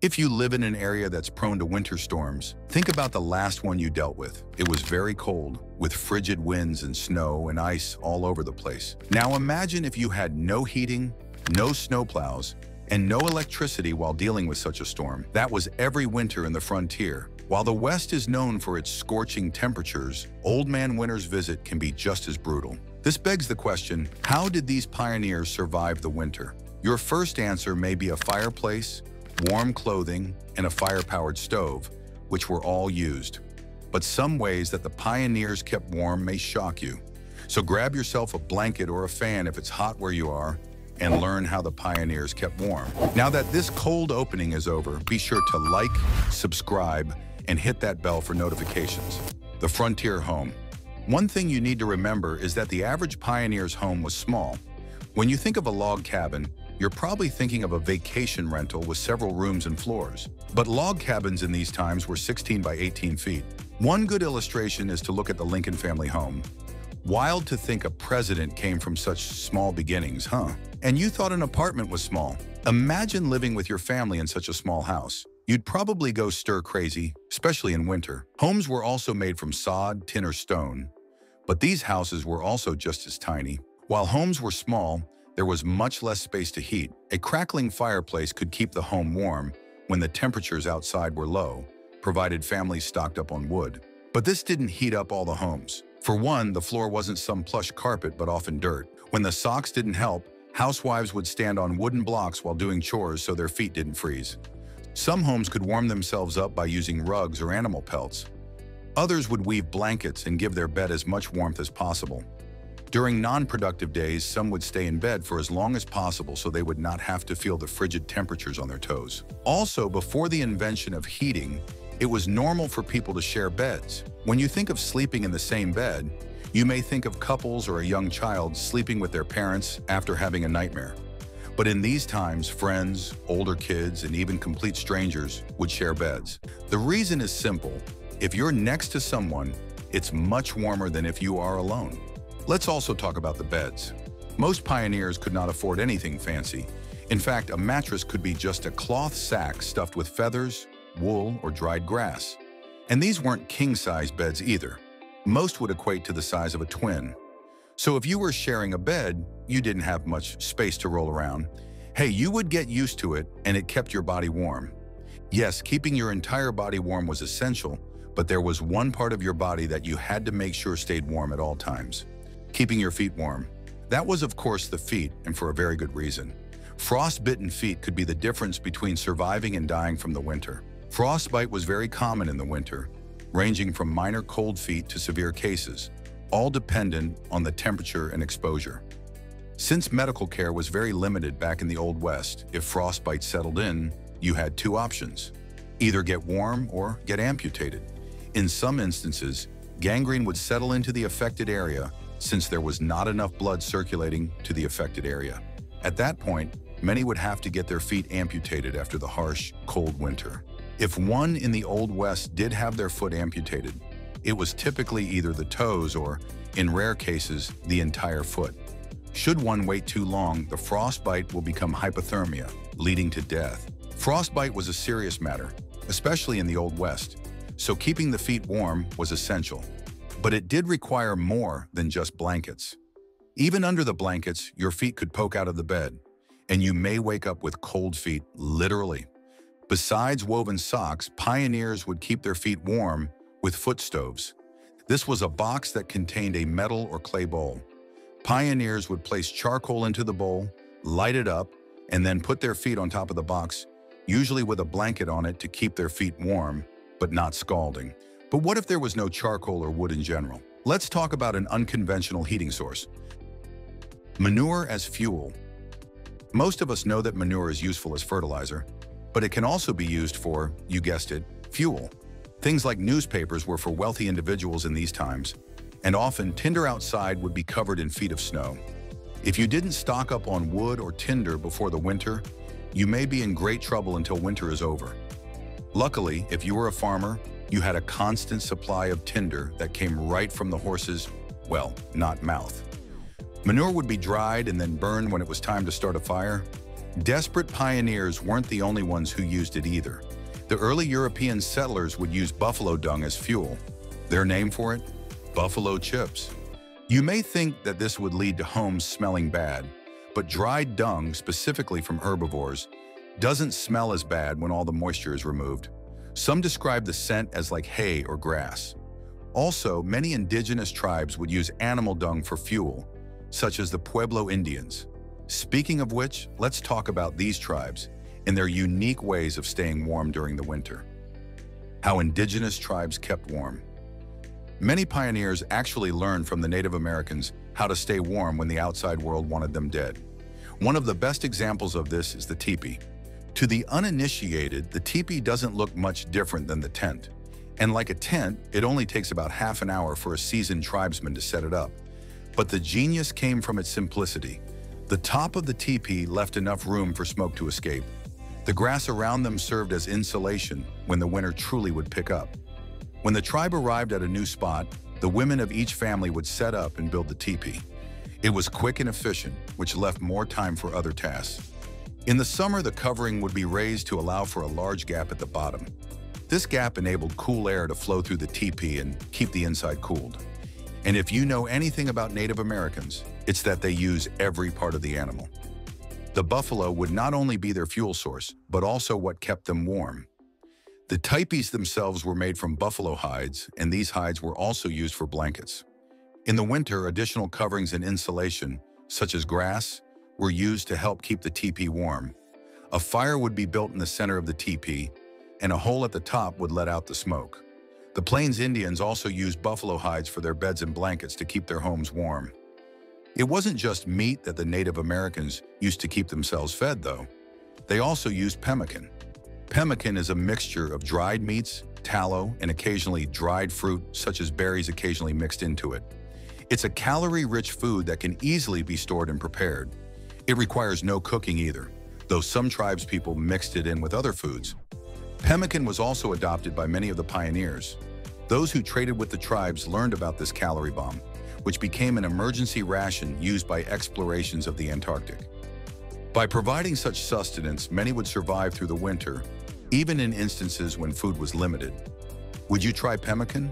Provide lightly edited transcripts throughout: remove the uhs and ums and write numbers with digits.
If you live in an area that's prone to winter storms, think about the last one you dealt with. It was very cold, with frigid winds and snow and ice all over the place. Now imagine if you had no heating, no snowplows, and no electricity while dealing with such a storm. That was every winter in the frontier. While the West is known for its scorching temperatures, Old Man Winter's visit can be just as brutal. This begs the question, how did these pioneers survive the winter? Your first answer may be a fireplace, warm clothing, and a fire-powered stove, which were all used. But some ways that the pioneers kept warm may shock you. So grab yourself a blanket or a fan if it's hot where you are, and learn how the pioneers kept warm. Now that this cold opening is over, be sure to like, subscribe, and hit that bell for notifications. The frontier home. One thing you need to remember is that the average pioneer's home was small. When you think of a log cabin, you're probably thinking of a vacation rental with several rooms and floors. But log cabins in these times were 16 by 18 feet. One good illustration is to look at the Lincoln family home. Wild to think a president came from such small beginnings, huh? And you thought an apartment was small. Imagine living with your family in such a small house. You'd probably go stir crazy, especially in winter. Homes were also made from sod, tin, or stone, but these houses were also just as tiny. While homes were small, there was much less space to heat. A crackling fireplace could keep the home warm when the temperatures outside were low, provided families stocked up on wood. But this didn't heat up all the homes. For one, the floor wasn't some plush carpet, but often dirt. When the socks didn't help, housewives would stand on wooden blocks while doing chores so their feet didn't freeze. Some homes could warm themselves up by using rugs or animal pelts. Others would weave blankets and give their bed as much warmth as possible. During non-productive days, some would stay in bed for as long as possible so they would not have to feel the frigid temperatures on their toes. Also, before the invention of heating, it was normal for people to share beds. When you think of sleeping in the same bed, you may think of couples or a young child sleeping with their parents after having a nightmare. But in these times, friends, older kids, and even complete strangers would share beds. The reason is simple. If you're next to someone, it's much warmer than if you are alone. Let's also talk about the beds. Most pioneers could not afford anything fancy. In fact, a mattress could be just a cloth sack stuffed with feathers, wool, or dried grass. And these weren't king-size beds either. Most would equate to the size of a twin. So if you were sharing a bed, you didn't have much space to roll around. Hey, you would get used to it, and it kept your body warm. Yes, keeping your entire body warm was essential, but there was one part of your body that you had to make sure stayed warm at all times. Keeping your feet warm. That was, of course, the feet, and for a very good reason. Frostbitten feet could be the difference between surviving and dying from the winter. Frostbite was very common in the winter, ranging from minor cold feet to severe cases, all dependent on the temperature and exposure. Since medical care was very limited back in the Old West, if frostbite settled in, you had two options: either get warm or get amputated. In some instances, gangrene would settle into the affected area since there was not enough blood circulating to the affected area. At that point, many would have to get their feet amputated after the harsh, cold winter. If one in the Old West did have their foot amputated, it was typically either the toes or, in rare cases, the entire foot. Should one wait too long, the frostbite will become hypothermia, leading to death. Frostbite was a serious matter, especially in the Old West, so keeping the feet warm was essential. But it did require more than just blankets. Even under the blankets, your feet could poke out of the bed, and you may wake up with cold feet, literally. Besides woven socks, pioneers would keep their feet warm with foot stoves. This was a box that contained a metal or clay bowl. Pioneers would place charcoal into the bowl, light it up, and then put their feet on top of the box, usually with a blanket on it to keep their feet warm, but not scalding. But what if there was no charcoal or wood in general? Let's talk about an unconventional heating source. Manure as fuel. Most of us know that manure is useful as fertilizer, but it can also be used for, you guessed it, fuel. Things like newspapers were for wealthy individuals in these times, and often tinder outside would be covered in feet of snow. If you didn't stock up on wood or tinder before the winter, you may be in great trouble until winter is over. Luckily, if you were a farmer, you had a constant supply of tinder that came right from the horse's, well, not mouth. Manure would be dried and then burned when it was time to start a fire. Desperate pioneers weren't the only ones who used it either. The early European settlers would use buffalo dung as fuel. Their name for it? Buffalo chips. You may think that this would lead to homes smelling bad, but dried dung, specifically from herbivores, doesn't smell as bad when all the moisture is removed. Some describe the scent as like hay or grass. Also, many indigenous tribes would use animal dung for fuel, such as the Pueblo Indians. Speaking of which, let's talk about these tribes and their unique ways of staying warm during the winter. How indigenous tribes kept warm. Many pioneers actually learned from the Native Americans how to stay warm when the outside world wanted them dead. One of the best examples of this is the teepee. To the uninitiated, the teepee doesn't look much different than the tent. And like a tent, it only takes about half an hour for a seasoned tribesman to set it up. But the genius came from its simplicity. The top of the teepee left enough room for smoke to escape. The grass around them served as insulation when the winter truly would pick up. When the tribe arrived at a new spot, the women of each family would set up and build the teepee. It was quick and efficient, which left more time for other tasks. In the summer, the covering would be raised to allow for a large gap at the bottom. This gap enabled cool air to flow through the teepee and keep the inside cooled. And if you know anything about Native Americans, it's that they use every part of the animal. The buffalo would not only be their fuel source, but also what kept them warm. The teepees themselves were made from buffalo hides, and these hides were also used for blankets. In the winter, additional coverings and insulation, such as grass, were used to help keep the teepee warm. A fire would be built in the center of the teepee, and a hole at the top would let out the smoke. The Plains Indians also used buffalo hides for their beds and blankets to keep their homes warm. It wasn't just meat that the Native Americans used to keep themselves fed, though. They also used pemmican. Pemmican is a mixture of dried meats, tallow, and occasionally dried fruit, such as berries occasionally mixed into it. It's a calorie-rich food that can easily be stored and prepared. It requires no cooking either, though some tribes people mixed it in with other foods. Pemmican was also adopted by many of the pioneers. Those who traded with the tribes learned about this calorie bomb, which became an emergency ration used by explorations of the Antarctic. By providing such sustenance, many would survive through the winter, even in instances when food was limited. Would you try pemmican?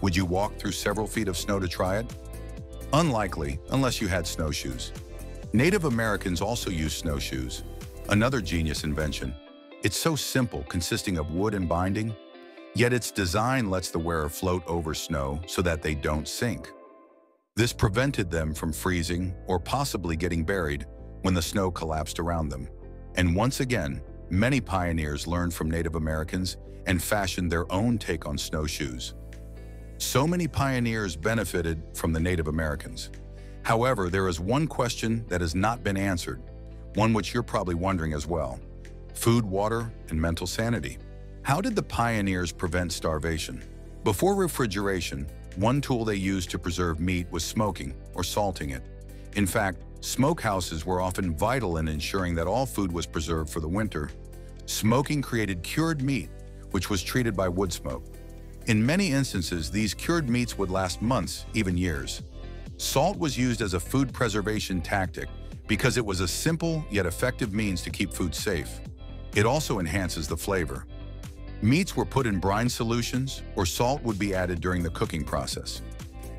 Would you walk through several feet of snow to try it? Unlikely, unless you had snowshoes. Native Americans also used snowshoes, another genius invention. It's so simple, consisting of wood and binding, yet its design lets the wearer float over snow so that they don't sink. This prevented them from freezing or possibly getting buried when the snow collapsed around them. And once again, many pioneers learned from Native Americans and fashioned their own take on snowshoes. So many pioneers benefited from the Native Americans. However, there is one question that has not been answered, one which you're probably wondering as well. Food, water, and mental sanity. How did the pioneers prevent starvation? Before refrigeration, one tool they used to preserve meat was smoking or salting it. In fact, smokehouses were often vital in ensuring that all food was preserved for the winter. Smoking created cured meat, which was treated by wood smoke. In many instances, these cured meats would last months, even years. Salt was used as a food preservation tactic because it was a simple yet effective means to keep food safe. It also enhances the flavor. Meats were put in brine solutions, or salt would be added during the cooking process.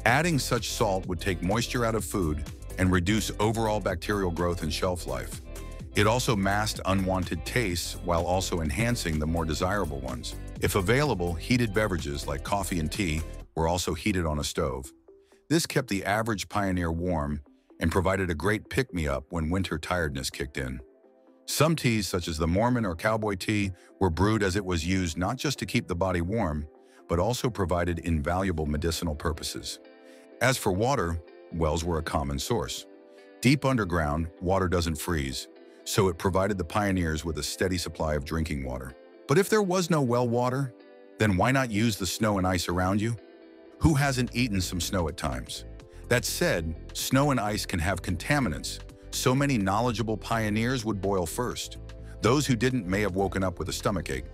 Adding such salt would take moisture out of food and reduce overall bacterial growth and shelf life. It also masked unwanted tastes while also enhancing the more desirable ones. If available, heated beverages like coffee and tea were also heated on a stove. This kept the average pioneer warm and provided a great pick-me-up when winter tiredness kicked in. Some teas, such as the Mormon or cowboy tea, were brewed as it was used not just to keep the body warm, but also provided invaluable medicinal purposes. As for water, wells were a common source. Deep underground, water doesn't freeze, so it provided the pioneers with a steady supply of drinking water. But if there was no well water, then why not use the snow and ice around you? Who hasn't eaten some snow at times? That said, snow and ice can have contaminants, so many knowledgeable pioneers would boil first. Those who didn't may have woken up with a stomachache.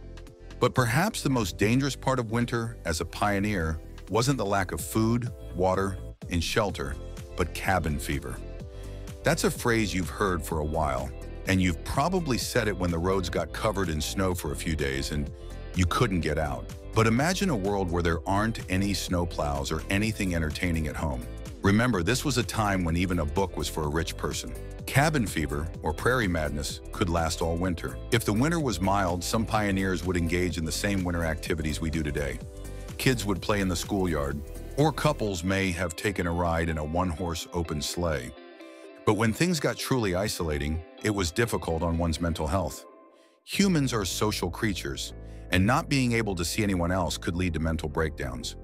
But perhaps the most dangerous part of winter as a pioneer wasn't the lack of food, water, and shelter, but cabin fever. That's a phrase you've heard for a while, And you've probably said it when the roads got covered in snow for a few days and you couldn't get out. But imagine a world where there aren't any snowplows or anything entertaining at home. Remember, this was a time when even a book was for a rich person. Cabin fever, or prairie madness, could last all winter. If the winter was mild, some pioneers would engage in the same winter activities we do today. Kids would play in the schoolyard, or couples may have taken a ride in a one-horse open sleigh. But when things got truly isolating, it was difficult on one's mental health. Humans are social creatures, and not being able to see anyone else could lead to mental breakdowns.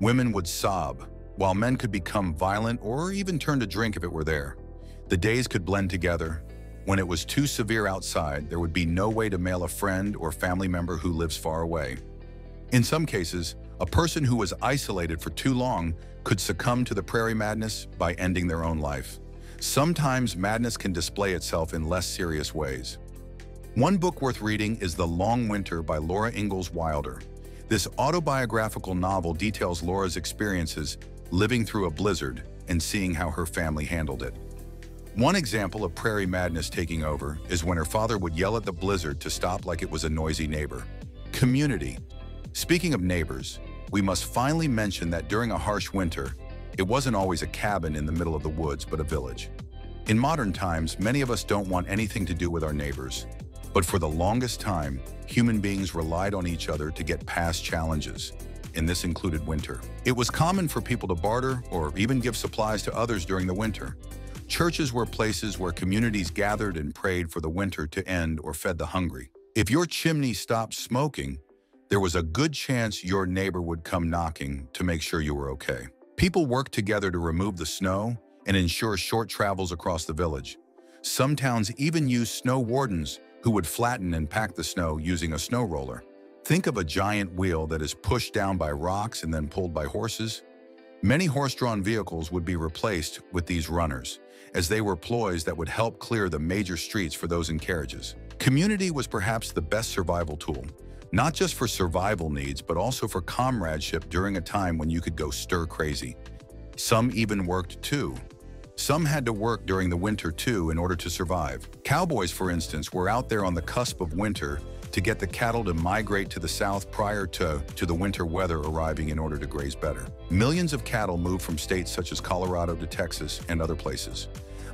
Women would sob, while men could become violent or even turn to drink if it were there. The days could blend together. When it was too severe outside, there would be no way to mail a friend or family member who lives far away. In some cases, a person who was isolated for too long could succumb to the prairie madness by ending their own life. Sometimes madness can display itself in less serious ways. One book worth reading is The Long Winter by Laura Ingalls Wilder. This autobiographical novel details Laura's experiences living through a blizzard and seeing how her family handled it. One example of prairie madness taking over is when her father would yell at the blizzard to stop like it was a noisy neighbor. Community. Speaking of neighbors, we must finally mention that during a harsh winter, it wasn't always a cabin in the middle of the woods, but a village. In modern times, many of us don't want anything to do with our neighbors. But for the longest time, human beings relied on each other to get past challenges, and this included winter. It was common for people to barter or even give supplies to others during the winter. Churches were places where communities gathered and prayed for the winter to end or fed the hungry. If your chimney stopped smoking, there was a good chance your neighbor would come knocking to make sure you were okay. People worked together to remove the snow and ensure short travels across the village. Some towns even used snow wardens who would flatten and pack the snow using a snow roller. Think of a giant wheel that is pushed down by rocks and then pulled by horses. Many horse-drawn vehicles would be replaced with these runners, as they were ploys that would help clear the major streets for those in carriages. Community was perhaps the best survival tool, not just for survival needs, but also for comradeship during a time when you could go stir crazy. Some even worked too. Some had to work during the winter too in order to survive. Cowboys, for instance, were out there on the cusp of winter to get the cattle to migrate to the south prior to the winter weather arriving in order to graze better. Millions of cattle moved from states such as Colorado to Texas and other places.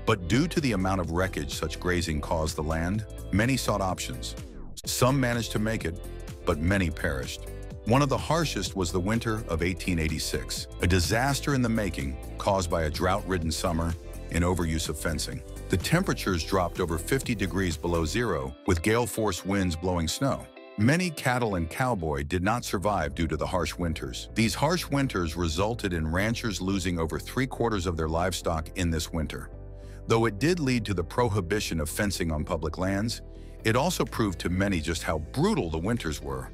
But due to the amount of wreckage such grazing caused the land, many sought options. Some managed to make it, but many perished. One of the harshest was the winter of 1886, a disaster in the making caused by a drought-ridden summer and overuse of fencing. The temperatures dropped over 50 degrees below zero, with gale-force winds blowing snow. Many cattle and cowboy did not survive due to the harsh winters. These harsh winters resulted in ranchers losing over 3/4 of their livestock in this winter. Though it did lead to the prohibition of fencing on public lands, it also proved to many just how brutal the winters were.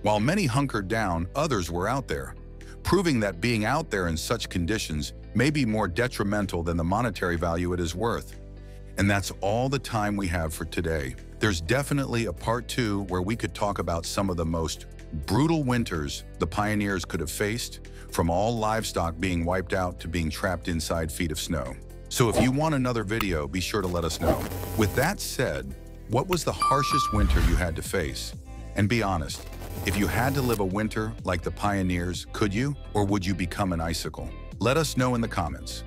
While many hunkered down, others were out there, proving that being out there in such conditions may be more detrimental than the monetary value it is worth. And that's all the time we have for today. There's definitely a part 2 where we could talk about some of the most brutal winters the pioneers could have faced, from all livestock being wiped out to being trapped inside feet of snow. So if you want another video, be sure to let us know. With that said, what was the harshest winter you had to face? And be honest, if you had to live a winter like the pioneers, could you? Or would you become an icicle? Let us know in the comments.